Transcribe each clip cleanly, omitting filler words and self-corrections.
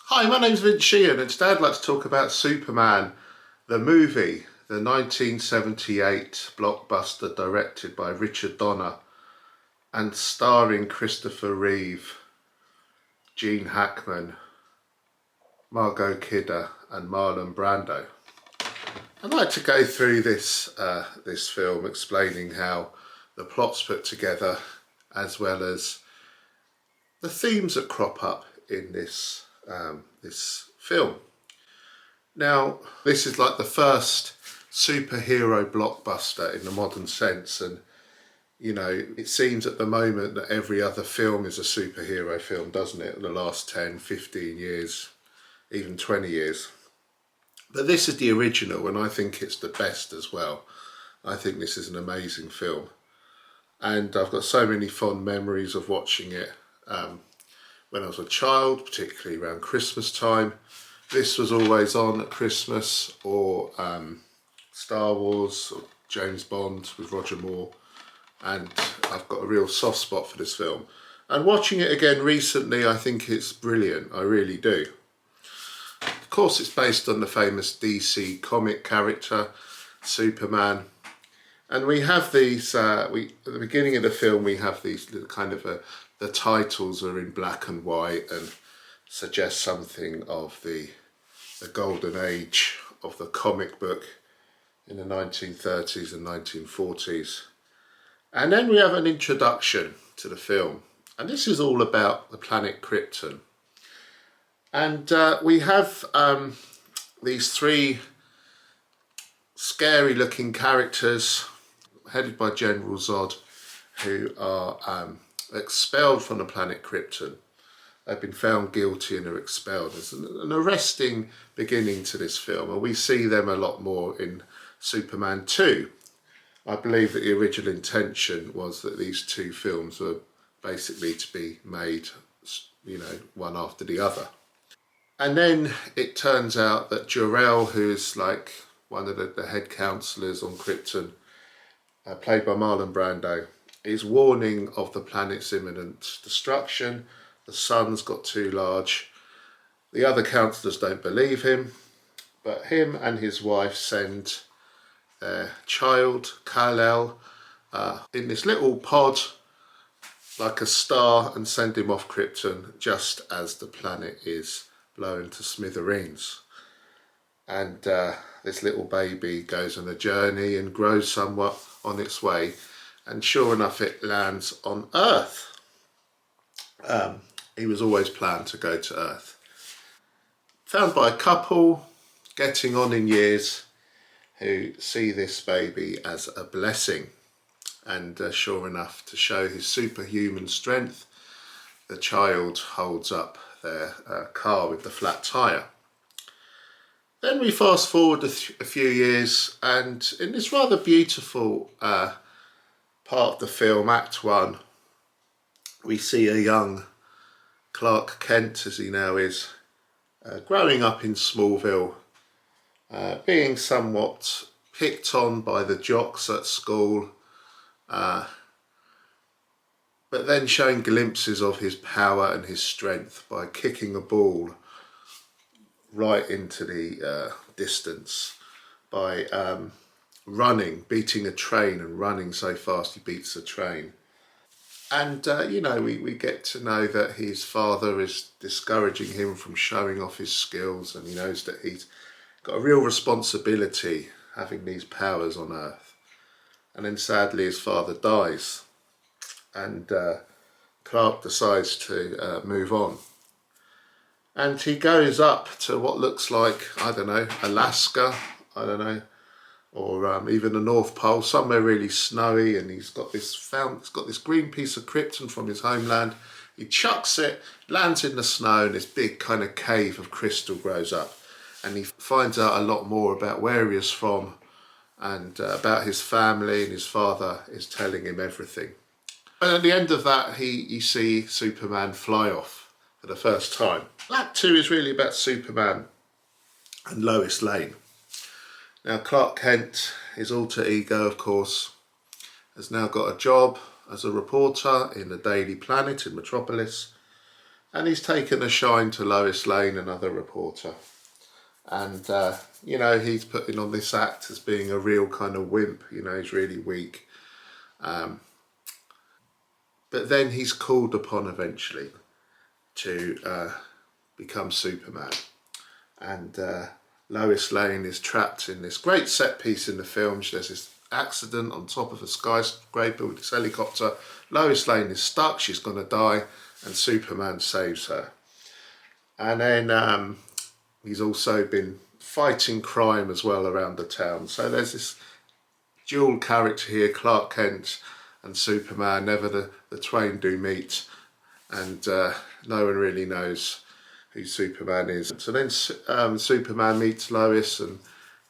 Hi, my name's Sheehan and today I'd like to talk about Superman, the movie, the 1978 blockbuster directed by Richard Donner and starring Christopher Reeve, Gene Hackman, Margot Kidder and Marlon Brando. I'd like to go through this film explaining how the plot's put together as well as the themes that crop up in this film. Now, this is like the first superhero blockbuster in the modern sense, and you know, it seems at the moment that every other film is a superhero film, doesn't it? In the last 10, 15 years, even 20 years. But this is the original, and I think it's the best as well. I think this is an amazing film. And I've got so many fond memories of watching it when I was a child, particularly around Christmas time. This was always on at Christmas, or Star Wars, or James Bond with Roger Moore. And I've got a real soft spot for this film. And watching it again recently, I think it's brilliant. I really do. Of course, it's based on the famous DC comic character, Superman. And we have these, at the beginning of the film, we have these kind of, the titles are in black and white and suggest something of the golden age of the comic book in the 1930s and 1940s. And then we have an introduction to the film. And this is all about the planet Krypton. And we have these three scary looking characters headed by General Zod, who are expelled from the planet Krypton. They've been found guilty and are expelled. There's an arresting beginning to this film, and we see them a lot more in Superman 2. I believe that the original intention was that these two films were basically to be made, you know, one after the other. And then it turns out that Jor-El, who's like one of the head counsellors on Krypton, played by Marlon Brando, is warning of the planet's imminent destruction. The sun's got too large. The other counsellors don't believe him, but him and his wife send their child, Kal-El, in this little pod like a star and send him off Krypton just as the planet is blown to smithereens. And this little baby goes on a journey and grows somewhat on its way, and sure enough it lands on Earth. He was always planned to go to Earth. Found by a couple getting on in years who see this baby as a blessing, and sure enough, to show his superhuman strength, the child holds up their car with the flat tyre. Then we fast forward a few years, and in this rather beautiful part of the film, Act 1, we see a young Clark Kent, as he now is, growing up in Smallville, being somewhat picked on by the jocks at school, but then showing glimpses of his power and his strength by kicking a ball right into the distance, by running, beating a train and running so fast he beats a train. And you know, we get to know that his father is discouraging him from showing off his skills, and he knows that he's got a real responsibility having these powers on Earth. And then sadly his father dies, and Clark decides to move on. And he goes up to what looks like, I don't know, Alaska, I don't know, or even the North Pole, somewhere really snowy, and he's got this green piece of Krypton from his homeland. He chucks it, lands in the snow, and this big kind of cave of crystal grows up. And he finds out a lot more about where he is from, and about his family, and his father is telling him everything. And at the end of that, you see Superman fly off for the first time. Act 2 is really about Superman and Lois Lane. Now, Clark Kent, his alter ego, of course, has now got a job as a reporter in the Daily Planet in Metropolis, and he's taken a shine to Lois Lane, another reporter. And, you know, he's putting on this act as being a real kind of wimp, you know, he's really weak. But then he's called upon eventually to become Superman. And Lois Lane is trapped in this great set piece in the film. There's this accident on top of a skyscraper with this helicopter. Lois Lane is stuck, she's going to die, and Superman saves her. And then he's also been fighting crime as well around the town. So there's this dual character here, Clark Kent and Superman. Never the twain do meet, and no one really knows who Superman is. So then Superman meets Lois, and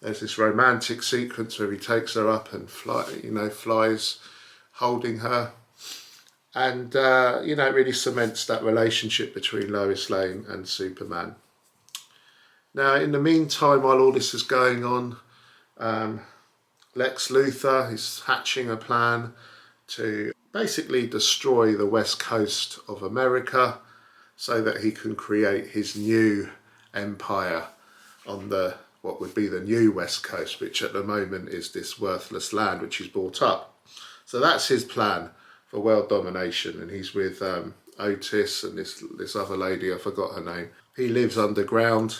there's this romantic sequence where he takes her up and flies holding her. And, you know, it really cements that relationship between Lois Lane and Superman. Now, in the meantime, while all this is going on, Lex Luthor is hatching a plan to basically destroy the west coast of America so that he can create his new empire on what would be the new west coast, which at the moment is this worthless land which he's bought up. So that's his plan for world domination, and he's with Otis and this other lady, I forgot her name. He lives underground.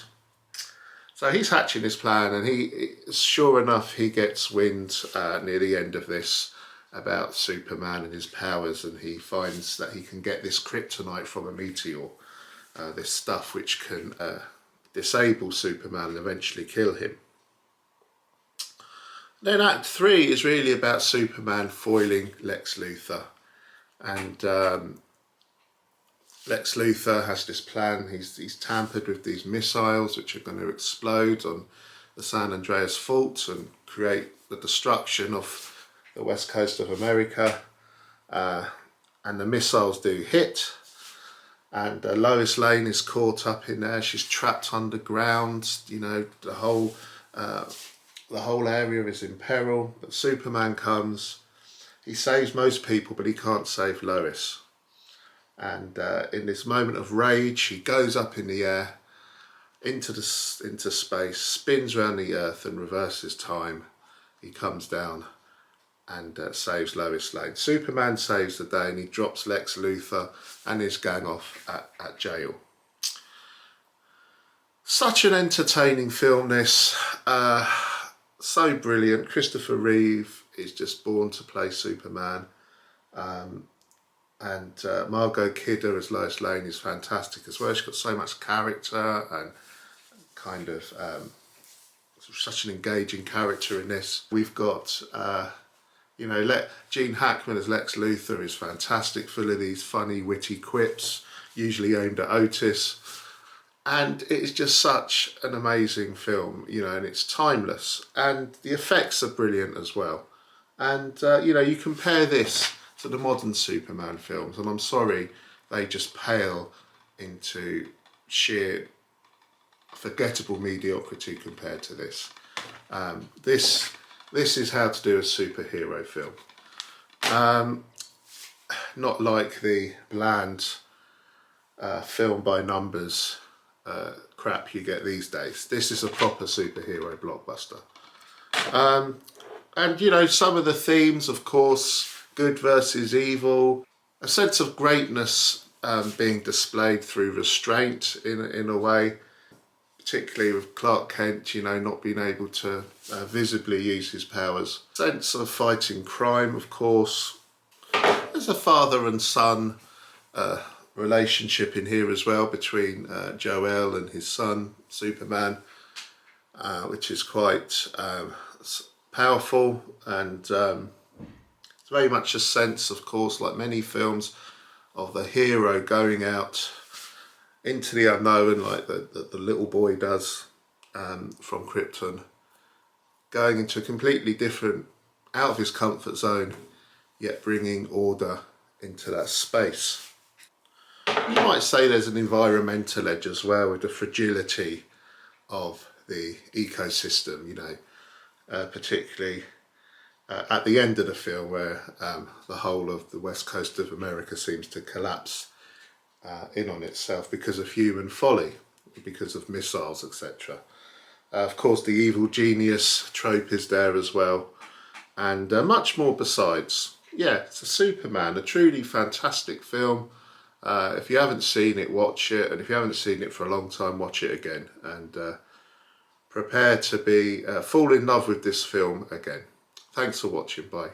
So he's hatching his plan, and sure enough, he gets wind near the end of this about Superman and his powers, and he finds that he can get this kryptonite from a meteor, this stuff which can disable Superman and eventually kill him. Then Act 3 is really about Superman foiling Lex Luthor, and Lex Luthor has this plan. He's tampered with these missiles which are going to explode on the San Andreas Fault and create the destruction of the west coast of America, and the missiles do hit, and Lois Lane is caught up in there. She's trapped underground. You know, the whole area is in peril, but Superman comes. He saves most people, but he can't save Lois. And in this moment of rage, he goes up in the air into space, spins around the earth and reverses time. He comes down and saves Lois Lane. Superman saves the day, and he drops Lex Luthor and his gang off at jail. Such an entertaining film, this. So brilliant. Christopher Reeve is just born to play Superman. And Margot Kidder as Lois Lane is fantastic as well. She's got so much character and kind of such an engaging character in this. We've got, you know, Gene Hackman as Lex Luthor is fantastic, full of these funny, witty quips, usually aimed at Otis. And it is just such an amazing film, you know, and it's timeless. And the effects are brilliant as well. And, you know, you compare this to the modern Superman films, and I'm sorry, they just pale into sheer forgettable mediocrity compared to this. This is how to do a superhero film. Not like the bland film by numbers crap you get these days. This is a proper superhero blockbuster. And you know, some of the themes, of course, good versus evil, a sense of greatness being displayed through restraint in a way, particularly with Clark Kent, you know, not being able to visibly use his powers. Sense of fighting crime, of course. There's a father and son relationship in here as well between Jor-El and his son, Superman, which is quite powerful, and it's very much a sense, of course, like many films, of the hero going out into the unknown, like the little boy does from Krypton, going into a completely different, out of his comfort zone, yet bringing order into that space. You might say there's an environmental edge as well, with the fragility of the ecosystem, you know, particularly at the end of the film, where the whole of the west coast of America seems to collapse in on itself because of human folly, because of missiles, etc. Of course, the evil genius trope is there as well, and much more besides. Yeah, it's a Superman, a truly fantastic film. If you haven't seen it, watch it, and if you haven't seen it for a long time, watch it again, and prepare to fall in love with this film again. Thanks for watching, bye.